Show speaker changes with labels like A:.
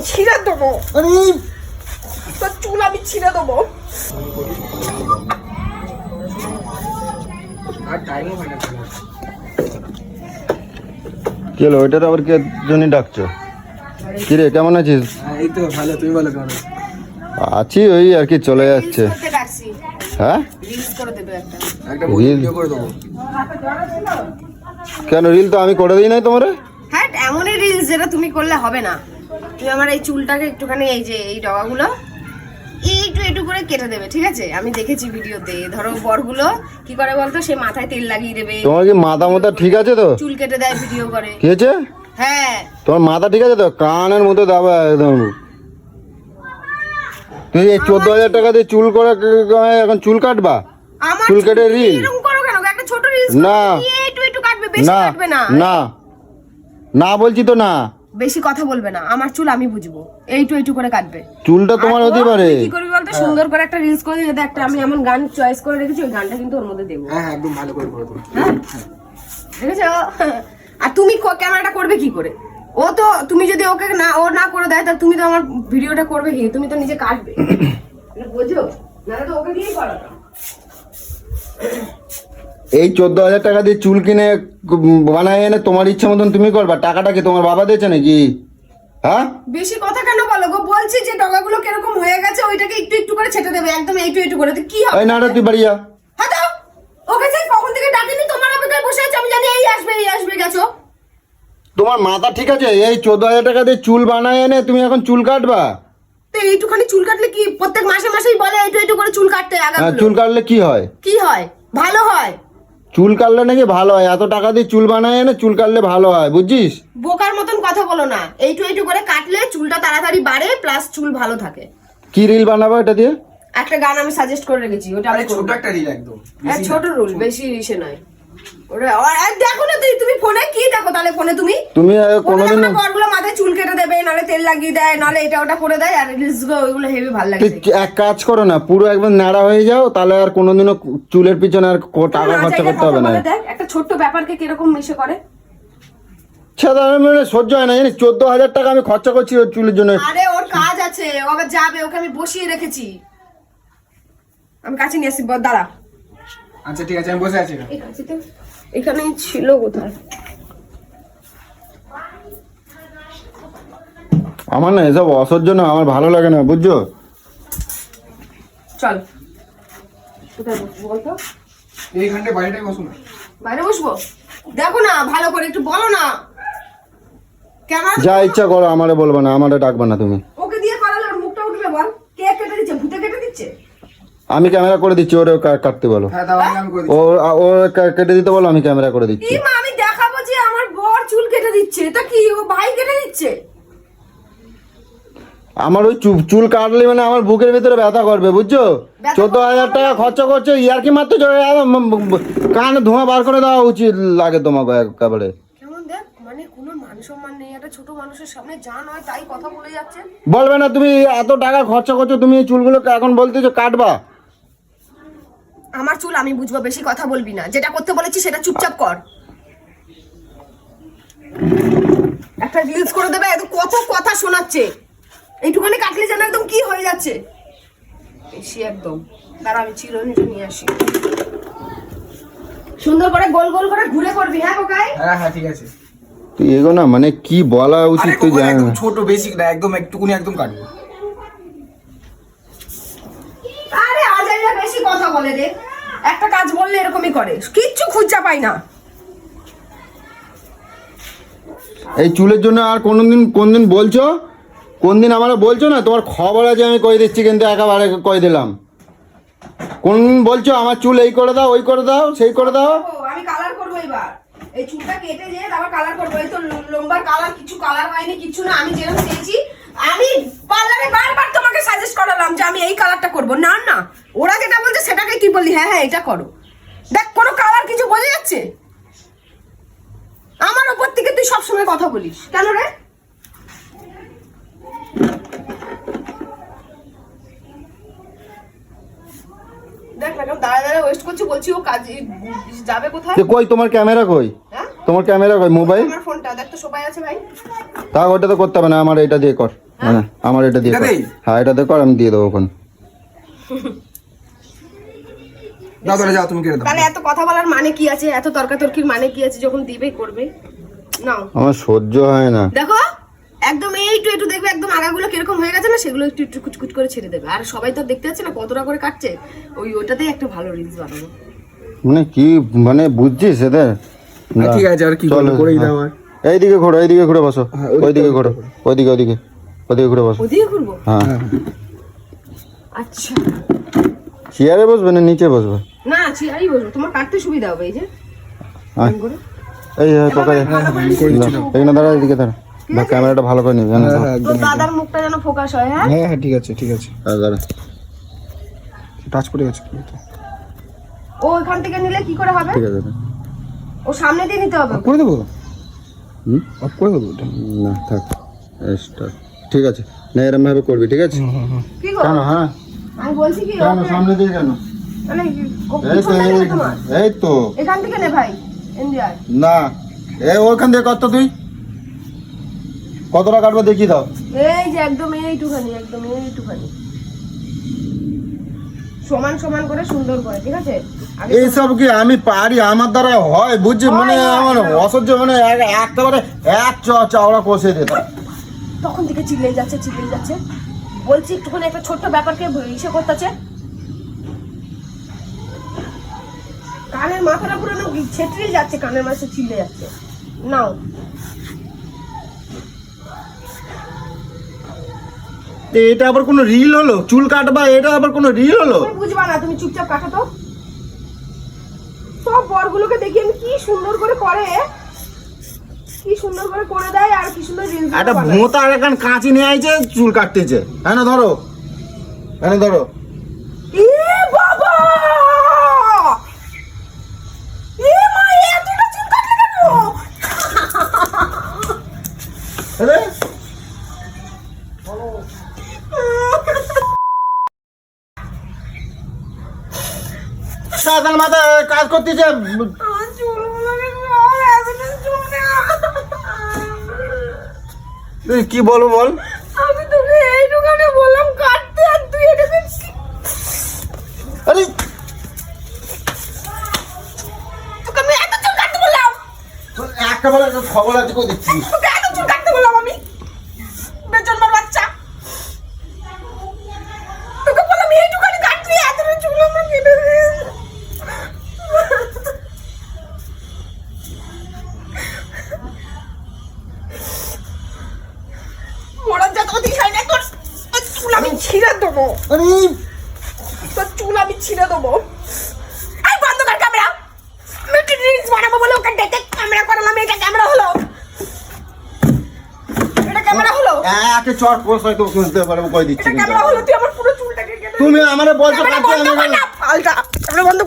A: ছিঁড়ে দেবো, তোর চুল আমি ছিঁড়ে দেবো।
B: কি হলো, ওইটার আবার কে জন্য ডাকছো? কি রে, কেমন আছিস?
C: এই তো ভালো, তুমি বলো কেমন আছো?
B: আছি, ওই আর কি চলে যাচ্ছে। হ্যাঁ,
C: একটা ভিডিও করে দেবো।
B: কেন রিল তো আমি করে দিই নাই তোমারে?
A: হ্যাঁ, এমনই রিলস যেটা তুমি করলে হবে না। তুমি আমার এই চুলটাকে একটুখানি এই যে এই ডগাগুলো একটু একটু করে কেটে দেবে, ঠিক আছে? আমি দেখেছি ভিডিওতে। ধরো বরগুলো কি করে বলতো, সে মাথায় তেল লাগিয়ে দেবে।
B: তোমার কি মাথা মাথা ঠিক আছে তো?
A: চুল কেটে দেয় ভিডিও করে।
B: কি হয়েছে?
A: হ্যাঁ,
B: তোমার মাথা ঠিক আছে তো? কানের মতো দাবা একদম। তুমি এই 14,000 টাকা দিয়ে চুল করে এখন চুল কাটবা?
A: আমার
B: চুল কেটে রিল
A: এরকম করো কেন? একটা ছোট রিলস
B: না,
A: একটু একটু কাটবে, বেশি
B: না
A: কাটবে না।
B: না না বলছি তো না,
A: বেশি কথা বলবে না। আমার চুল আমি বুঝবো, এইটু এইটু করে কাটবে।
B: চুলটা তোমার হতে পারে।
A: কি করবি বলতো, সুন্দর করে একটা রিলস করে দিতে। একটা আমি এমন গান চয়েস করে রেখেছি, ওই গানটা কিন্তু ওর মধ্যে দেবো।
C: হ্যাঁ একদম ভালো করে করে দেবো।
A: দেখেছো? আর তুমি ক্যামেরাটা করবে কি করে? ও তো, তুমি যদি ওকে না করে দেয়, তাহলে তুমি তো আমার ভিডিওটা করবে কি? তুমি তো নিজে কাটবে, বুঝো? না তো ওকে দিয়েই করাতো।
B: এই 14,000 টাকা দিয়ে চুল কিনে বানায় এনে তোমার ইচ্ছা মতন তুমি করবা? টাকাটা কি তোমার বাবা দিয়েছে নাকি? হ্যাঁ,
A: বেশি কথা কেন বলো গো? বলছি যে ডগাগুলো কিরকম হয়ে গেছে, ওইটাকে একটু একটু করে ছেটে দেবে, একদম একটু একটু করে। তো কি হবে?
B: এই না রে, তুই বাড়ি যা।
A: হ্যাঁ দাও, ওকে যে কখন থেকে ডাকিনি, তোমার অপেক্ষায় বসে আছে। আমি জানি এই আসবে গেছো।
B: তোমার মাথা ঠিক আছে? এই 14,000 টাকা দিয়ে চুল বানায় এনে তুমি এখন চুল কাটবা?
A: তো এইটুখানি চুল কাটলে কি প্রত্যেক মাসে মাসেই বলে একটু একটু করে চুল কাটতে?
B: চুল কাটলে কি হয়?
A: কি হয়? ভালো হয়।
B: চুল কাটলে নাকি ভালো হয়? এত টাকা দিয়ে চুল বানায় এনে চুল কাটলে ভালো হয়, বুঝছিস?
A: বোকার মতন কথা বলো না। এইটু এইটু করে কাটলে চুলটা তাড়াতাড়ি বাড়ে, প্লাস চুল ভালো থাকে।
B: কি রিল বানাবো এটা দিয়ে?
A: একটা গান আমি সাজেস্ট করে রেখেছি, ওটা আমি
C: ছোট একটা রিল একদম।
A: ছোট রুল, বেশি ইসে নয়। ওটা দেখো না, তুমি ফোনে কি দেখো? তাহলে ফোনে তুমি
B: কোনোদিন
A: বরগুলো মাথায় চুল কেটে দেবে, নালে তেল লাগিয়ে দেয়, নালে এটা ওটা করে দেয়। আর রিলস গুলো ওইগুলো হেভি ভালো লাগে।
B: এক কাজ করো না, পুরো একদম নাড়া হয়ে যাও, তাহলে আর কোনোদিনও চুলের পিছনে আর টাকা খরচা করতে হবে না।
A: একটা ছোট্ট ব্যাপারকে কিরকম মিশে করে।
B: সহ্য হয় না জানিস? 14,000 টাকা আমি খরচা করছি ওর চুলের জন্য।
A: আরে ওর কাজ আছে, ও আবার যাবে, ওকে আমি বসিয়ে রেখেছি। আমি কাছে নিয়ে আসি, দাঁড়া।
C: আচ্ছা ঠিক আছে, আমি বসে আছি।
A: এখানেই ছিল কোথায়?
B: আমার না এসব অসহ্য না, আমার ভালো লাগে না, বুঝছো?
A: চল, কোথায় বসবো বলতো?
C: এইখানটায় বাইরেটাই বসো না।
A: বাইরে বসবো? দেখো না, ভালো করে একটু বলো না। ক্যামেরা
B: যা ইচ্ছা করো, আমারে বলবা না, আমারে ডাকবা না তুমি।
A: ওকে দিয়ে করালে ওর মুখটা উঠবে বল। কে কেটে দিচ্ছে? ভূতে কেটে দিচ্ছে?
B: আমি ক্যামেরা করে দিচ্ছি, ওরে কাটতে বলো।
C: হ্যাঁ দাও, আমি করে
B: ও ও কেটে দিতে বলো, আমি ক্যামেরা করে দিচ্ছি।
A: কি মা, আমি দেখাবো যে আমার বর চুল কেটে দিচ্ছে। তা কি ও ভাই কেটে দিচ্ছে?
B: আমার ওই চুল কাটলে মানে আমার বুকের ভিতরে ব্যথা করবে, বুঝছো? 14,000 টাকা খরচা করছে, ইয়ার কি মাত্র কানে ধোঁয়া বার করে দেওয়া উচিত লাগে তোমাকে একেবারে।
A: কেমন দেখ, মানে কোনো মান সম্মান নেই। একটা ছোট মানুষের সামনে যা নয় তাই কথা বলে যাচ্ছে।
B: বলবে না তুমি এত টাকা খরচা করছো, তুমি এই চুলগুলো এখন বলতেছো কাটবা?
A: আমার চুল আমি বুঝবো, বেশি কথা বলবি না। যেটা করতে বলেছি সেটা চুপচাপ কর। একটা রিলস করে দেবে, একদম কত কথা শোনাচ্ছে। এইটুখানি কাটলে যেন একদম কি হয়ে যাচ্ছে বেশি একদম। দাঁড়া, আমি চিরুনি নিয়ে আসি। সুন্দর করে গোল গোল করে ঘুরে করবি। হ্যাঁ কোকাই?
C: হ্যাঁ হ্যাঁ ঠিক আছে।
B: তুই এগো না, মানে কি বলা উচিত তুই জানিস না।
C: ছোট বেসিক না, একদম একটুকুনি একদম কাটবো।
A: আরে আজাইরা বেশি কথা বলে রে। একটা কাজ বললে এরকমই করে, কিচ্ছু খুঁজা পাই না।
B: এই চুলের জন্য আর কোনদিন বলছো? কোনদিন আমারে বলছো না? তোমার খবর আছে, আমি কই দিচ্ছি, কিন্তু একেবারে কই দিলাম। কোনদিন বলছো আমার চুল এই করে দাও, ওই করে দাও, সেই করে দাও?
A: আমি কালার করবো এবার। এই চুলটা কেটে দিয়ে আবার কালার করবো। এই তো লম্বার কালার, কিছু কালার হয়নি, কিছু না। আমি যেরকম চেয়েছি, আমি পার্লারে বারবার তোমাকে সাজেস্ট করালাম যে আমি এই কালারটা করবো। না না, ওরা যেটা বলছে সেটাকে তুই বললি হ্যাঁ হ্যাঁ এটা করো। দেখ, কোনো কালার কিছু বোঝা যাচ্ছে? আমার ওপর থেকে তুই সবসময় কথা বলিস কেন রে? দেখ না, দাঁড়া ওয়েস্ট করছি। বলছি ও কাজ যাবে কোথায়?
B: কই তোমার ক্যামেরা কই? তোমার ক্যামেরা কই? মোবাইল
A: আমার ফোনটা দেখ তো, সবাই আছে ভাই।
B: তা ওটা তো করতে হবে না, আমার এটা দিয়ে কর। মানে আমার এটা দিয়ে কর।
C: এটাতেই?
B: হ্যাঁ এটাতে কর, আমি দিয়ে দেবো ওখানে।
C: দাও তাহলে যাও তুমি কেটে দাও।
A: তাহলে এত কথা বলার মানে কি আছে, এত তর্কাতর্কির মানে কি আছে, যখন দিবেই করবে। নাও
B: আমার সহ্য হয় না।
A: দেখো একদম একটু একটু দেখবে, একদম আগাগুলো কিরকম হয়ে গেছে না, সেগুলো একটু একটু কুচকুচ করে ছেড়ে দেবে। আর সবাই তো দেখতে যাচ্ছে না কতটা করে কাটছে, ওটাতেই একটা ভালো রিলস বানাবো।
B: মানে কি মানে বুঝছিস এদের? না।
C: ঠিক আছে, আর কি
B: চলো,
C: করবো, করেই দাও
B: হ্যাঁ।
C: আর।
B: এইদিকে ঘোরো, এইদিকে ঘুরে বসো।
C: হ্যাঁ,
B: ওইদিকে ঘোরো, ওইদিকে ঘুরে বসো।
A: ওদিকে ঘুরবো?
B: হ্যাঁ
A: আচ্ছা
B: চেয়ারে বসবে না নিচে বসবে?
A: না চেয়ারই বসবো, তোমার কাটতে সুবিধা হবে। এই যে
B: হ্যাঁ।
A: এরকম করে।
B: এই তোকে
A: ভালো করে
B: এখানে দাঁড়া, এদিকে দাঁড়া। বা ক্যামেরাটা ভালো করে নিবি।
C: হ্যাঁ হ্যাঁ
A: তোর
C: একদম।
A: দাদার মুখটা যেন ফোকাস হয়। হ্যাঁ
C: হ্যাঁ হ্যাঁ ঠিক আছে ঠিক আছে।
B: দাঁড়া।
C: টাচ করে গেছে।
A: ও এখান থেকে নিলে কি করে হবে?
B: ঠিক আছে।
A: ও সামনে দিয়ে নিতে হবে।
C: করে দেবো,
B: হুম?
C: অফ করে দেবো ওটা।
B: না থাক, স্টার্ট। ঠিক আছে, না এরম ভাবে করবি, ঠিক আছে?
A: কি গো
B: কেন? হ্যাঁ
A: আমি বলছি কি
B: কেন সামনে দিয়ে কেন?
A: মানে
B: এই তো
A: পিছনটা নেবে তোমার?
B: এই তো
A: এখান থেকে নে ভাই, এনজিআর।
B: না, ওখান দিয়ে কত তুই কতটা কাটবো দেখি দাও।
A: এই যে একদম এইটুখানি, একদম এইটুখানি সমান সমান করে সুন্দর করে, ঠিক আছে? আগে
B: এইসব কি আমি পারি? আমার দ্বারা হয় বুঝছি, মানে
A: হয়,
B: আমার
A: হয়।
B: অসহ্য, মানে একেবারে এক চাওড়া কষে দিতাম।
A: তখন থেকে চিল্লেই যাচ্ছে। বলছি একটুখানি একটা ছোট্ট ব্যাপারকে ইসে করতেছে। কানের মাথাটা পুরো ছেটড়ে যাচ্ছে, কানের মাঝে চিল্লে যাচ্ছে। নাও
B: এটা আবার কোনো রিল হলো? চুল কাটবা, এটা আবার কোনো রিল হলো?
A: তুমি বুঝবা না, তুমি চুপচাপ কাটো তো। সব বরগুলোকে দেখি আমি কি সুন্দর করে করে, কি সুন্দর করে করে দেয়, আর কি সুন্দর রিলস
B: একটা ভোঁতা আর এখন কাঁচি নিয়ে আইছে, চুল কাটতেছে। হ্যাঁ না, ধরো, হ্যাঁ ধরো।
A: এ বাবা, এ মা, এতটা চুল কাটলে কেন?
B: আরে সাধারণ মাথায় কাজ করতেছে।
A: আমার চুলগুলোকে সব এতটা চুল না।
B: তুই কি বলবো বল?
A: আমি তোকে এইটুখানি বললাম কাটতে, আর তুই এটাকে
B: আরে
A: তোকে আমি এত চুল কাটতে বললাম,
B: একেবারে খবর আছে কই দিচ্ছিস?
A: তোকে এত চুল কাটতে বললাম আমি, বেজন্মার বাচ্চা। তোকে বললাম এইটুখানি কাটতে, এতটা চুল আমার কেটে দে। মরার যা তো দিশাই না, তোর চুল আমি ছিঁড়ে দেবো,
B: আরে
A: তোর চুল আমি ছিঁড়ে দেবো। এই বন্ধ কর ক্যামেরা, আমি একটু রিলস বানাবো বলে ওকে ডেকে ক্যামেরা করালাম। এটা ক্যামেরা হলো? এটা ক্যামেরা হলো?
B: একে চট পোস্ট হয়তো খুঁজতে পারবো, কই দিচ্ছি
A: এটা
B: কিন্তু।
A: ক্যামেরা হলো? তুই আমার পুরো চুলটাকে কেটে
B: তুমি আমারে বলছো
A: ক্যামেরা
B: কাটতে,
A: বন্ধ
B: আমি
A: কর না, পাল্টা ক্যামেরা বন্ধ কর।